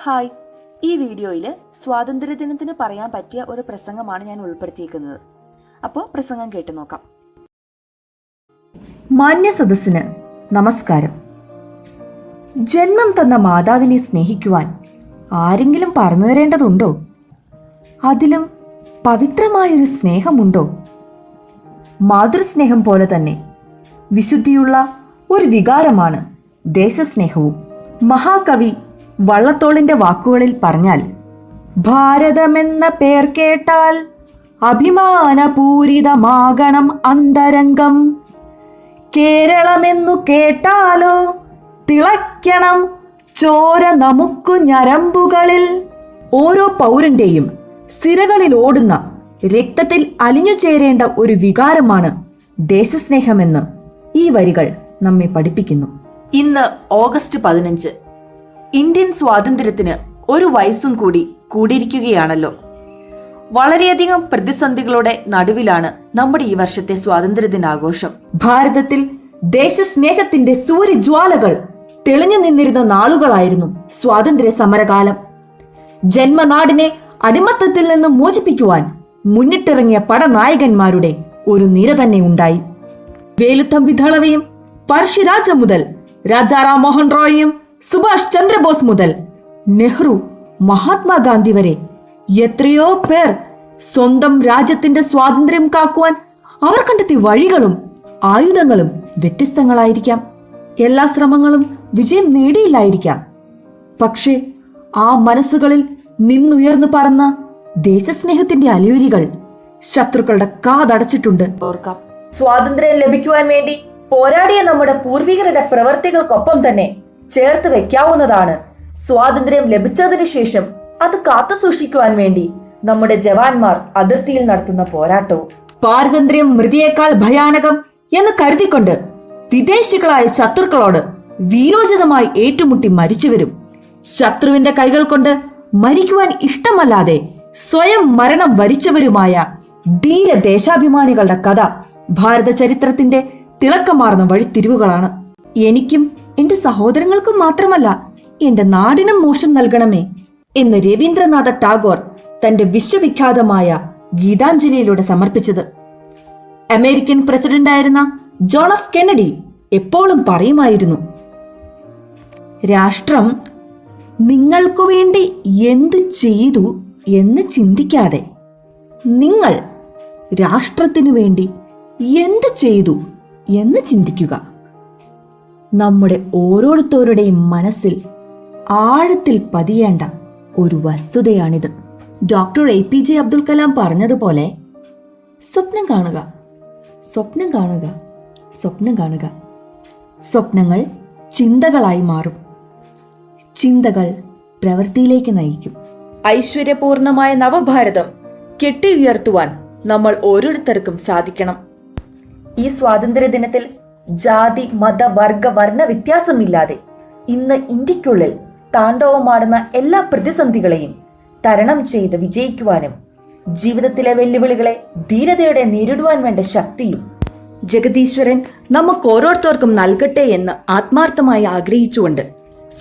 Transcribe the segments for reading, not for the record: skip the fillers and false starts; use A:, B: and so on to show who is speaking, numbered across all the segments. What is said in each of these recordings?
A: Hi, ഈ വീഡിയോയിൽ സ്വാതന്ത്ര്യദിനത്തിന് പറയാൻ പറ്റിയ ഒരു പ്രസംഗമാണ് ഞാൻ ഉൾപ്പെടുത്തിയിരിക്കുന്നത്. അപ്പോൾ പ്രസംഗം കേട്ടു നോക്കാം.
B: മാന്യ സദസ്സിന് നമസ്കാരം. ജന്മം തന്ന മാതാവിനെ സ്നേഹിക്കുവാൻ ആരെങ്കിലും പറഞ്ഞു തരേണ്ടതുണ്ടോ? അതിലും പവിത്രമായൊരു സ്നേഹമുണ്ടോ? മാതൃസ്നേഹം പോലെ തന്നെ വിശുദ്ധിയുള്ള ഒരു വികാരമാണ് ദേശസ്നേഹവും. മഹാകവി വള്ളത്തോളിന്റെ വാക്കുകളിൽ പറഞ്ഞാൽ, ഭാരതമെന്ന പേർ കേട്ടാൽ അഭിമാനപൂരിതമാകണം അന്തരംഗം, കേരളമെന്നു കേട്ടാലോ തിളയ്ക്കണം ചോര നമുക്കു ഞരമ്പുകളിൽ. ഓരോ പൗരന്റെയും സിരകളിൽ ഓടുന്ന രക്തത്തിൽ അലിഞ്ഞു ചേരേണ്ട ഒരു വികാരമാണ് ദേശസ്നേഹമെന്ന് ഈ വരികൾ നമ്മെ പഠിപ്പിക്കുന്നു.
A: ഇന്ന് ഓഗസ്റ്റ് 15, ഇന്ത്യൻ സ്വാതന്ത്ര്യത്തിന് ഒരു വയസ്സും കൂടി കൂടിയിരിക്കുകയാണല്ലോ. വളരെയധികം പ്രതിസന്ധികളുടെ നടുവിലാണ് നമ്മുടെ ഈ വർഷത്തെ സ്വാതന്ത്ര്യദിനാഘോഷം.
B: ഭാരതത്തിൽ ദേശസ്നേഹത്തിന്റെ സൂര്യജ്വാലകൾ തെളിഞ്ഞു നിന്നിരുന്ന നാളുകളായിരുന്നു സ്വാതന്ത്ര്യ സമരകാലം. ജന്മനാടിനെ അടിമത്തത്തിൽ നിന്ന് മോചിപ്പിക്കുവാൻ മുന്നിട്ടിറങ്ങിയ പടനായകന്മാരുടെ ഒരു നിര തന്നെ ഉണ്ടായി. വേലുത്തമ്പി ദളവയും പഴശ്ശിരാജ മുതൽ രാജാറാം മോഹൻ റോയിയും സുഭാഷ് ചന്ദ്രബോസ് മുതൽ നെഹ്റു, മഹാത്മാഗാന്ധി വരെ എത്രയോ പേർ സ്വന്തം രാജ്യത്തിന്റെ സ്വാതന്ത്ര്യം കാക്കുവാൻ അവർ കണ്ടെത്തിയ വഴികളും ആയുധങ്ങളും വ്യത്യസ്തങ്ങളായിരിക്കാം. എല്ലാ ശ്രമങ്ങളും വിജയം നേടിയില്ലായിരിക്കാം. പക്ഷേ ആ മനസ്സുകളിൽ നിന്നുയർന്നു പറന്ന ദേശസ്നേഹത്തിന്റെ അലയൊലികൾ ശത്രുക്കളുടെ കാതടച്ചിട്ടുണ്ട്.
A: ഓർക്കാം,
B: സ്വാതന്ത്ര്യം ലഭിക്കുവാൻ വേണ്ടി പോരാടിയ നമ്മുടെ പൂർവികരുടെ പ്രവർത്തികൾക്കൊപ്പം തന്നെ ചേർത്ത് വെക്കാവുന്നതാണ് സ്വാതന്ത്ര്യം ലഭിച്ചതിനു ശേഷം അത് കാത്തു സൂക്ഷിക്കുവാൻ വേണ്ടി നമ്മുടെ ജവാന്മാർ അതിർത്തിയിൽ നടത്തുന്ന പോരാട്ടവും. പാരതന്ത്ര്യം മൃതിയേക്കാൾ ഭയാനകം എന്ന് കരുതിക്കൊണ്ട് വിദേശികളായ ശത്രുക്കളോട് വീരോചിതമായി ഏറ്റുമുട്ടി മരിച്ചുവരും. ശത്രുവിന്റെ കൈകൾ കൊണ്ട് മരിക്കുവാൻ ഇഷ്ടമല്ലാതെ സ്വയം മരണം വരിച്ചവരുമായ ധീര ദേശാഭിമാനികളുടെ കഥ ഭാരത ചരിത്രത്തിന്റെ തിളക്കമാർന്ന വഴിത്തിരിവുകളാണ്. എനിക്കും എന്റെ സഹോദരങ്ങൾക്കും മാത്രമല്ല, എന്റെ നാടിനും മോക്ഷം നൽകണമേ എന്ന് രവീന്ദ്രനാഥ ടാഗോർ തന്റെ വിശ്വവിഖ്യാതമായ ഗീതാഞ്ജലിയിലൂടെ സമർപ്പിച്ചത്. അമേരിക്കൻ പ്രസിഡന്റായിരുന്ന ജോൺ എഫ് കെന്നഡി എപ്പോഴും പറയുമായിരുന്നു, രാഷ്ട്രം നിങ്ങൾക്കു വേണ്ടി എന്തു ചെയ്തു എന്ന് ചിന്തിക്കാതെ നിങ്ങൾ രാഷ്ട്രത്തിനു വേണ്ടി എന്ത് ചെയ്തു എന്ന് ചിന്തിക്കുക. നമ്മുടെ ഓരോരുത്തരുടെയും മനസ്സിൽ ആഴത്തിൽ പതിയേണ്ട ഒരു വസ്തുതയാണിത്. ഡോക്ടർ APJ അബ്ദുൽ കലാം പറഞ്ഞതുപോലെ, സ്വപ്നം കാണുക, സ്വപ്നം കാണുക, സ്വപ്നം കാണുക. സ്വപ്നങ്ങൾ ചിന്തകളായി മാറും, ചിന്തകൾ പ്രവൃത്തിയിലേക്ക് നയിക്കും. ഐശ്വര്യപൂർണമായ നവഭാരതം കെട്ടിയുയർത്തുവാൻ നമ്മൾ ഓരോരുത്തർക്കും സാധിക്കണം. ഈ സ്വാതന്ത്ര്യ ദിനത്തിൽ ജാതി, മത, വർഗ, വർണ്ണ വ്യത്യാസമില്ലാതെ ഇന്ന് ഇന്ത്യക്കുള്ളിൽ താണ്ഡവമാടുന്ന എല്ലാ പ്രതിസന്ധികളെയും തരണം ചെയ്ത് വിജയിക്കുവാനും ജീവിതത്തിലെ വെല്ലുവിളികളെ ധീരതയോടെ നേരിടുവാൻ വേണ്ട ശക്തിയും ജഗദീശ്വരൻ നമുക്ക് ഓരോരുത്തർക്കും നൽകട്ടെ എന്ന് ആത്മാർത്ഥമായി ആഗ്രഹിച്ചുകൊണ്ട്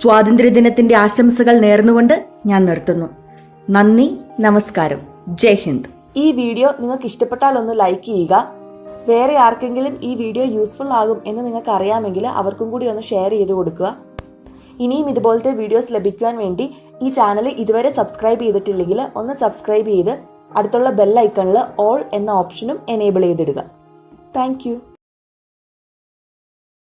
B: സ്വാതന്ത്ര്യദിനത്തിന്റെ ആശംസകൾ നേർന്നുകൊണ്ട് ഞാൻ നിർത്തുന്നു. നന്ദി, നമസ്കാരം, ജയ് ഹിന്ദ്.
A: ഈ വീഡിയോ നിങ്ങൾക്ക് ഇഷ്ടപ്പെട്ടാൽ ഒന്ന് ലൈക്ക് ചെയ്യുക. വേറെ ആർക്കെങ്കിലും ഈ വീഡിയോ യൂസ്ഫുൾ ആകും എന്ന് നിങ്ങൾക്ക് അറിയാമെങ്കിൽ അവർക്കും കൂടി ഒന്ന് ഷെയർ ചെയ്ത് കൊടുക്കുക. ഇനിയും ഇതുപോലത്തെ വീഡിയോസ് ലഭിക്കുവാൻ വേണ്ടി ഈ ചാനൽ ഇതുവരെ സബ്സ്ക്രൈബ് ചെയ്തിട്ടില്ലെങ്കിൽ ഒന്ന് സബ്സ്ക്രൈബ് ചെയ്ത് അടുത്തുള്ള ബെൽ ഐക്കണിൽ ഓൾ എന്ന ഓപ്ഷനും എനേബിൾ ചെയ്തിടുക. Thank you.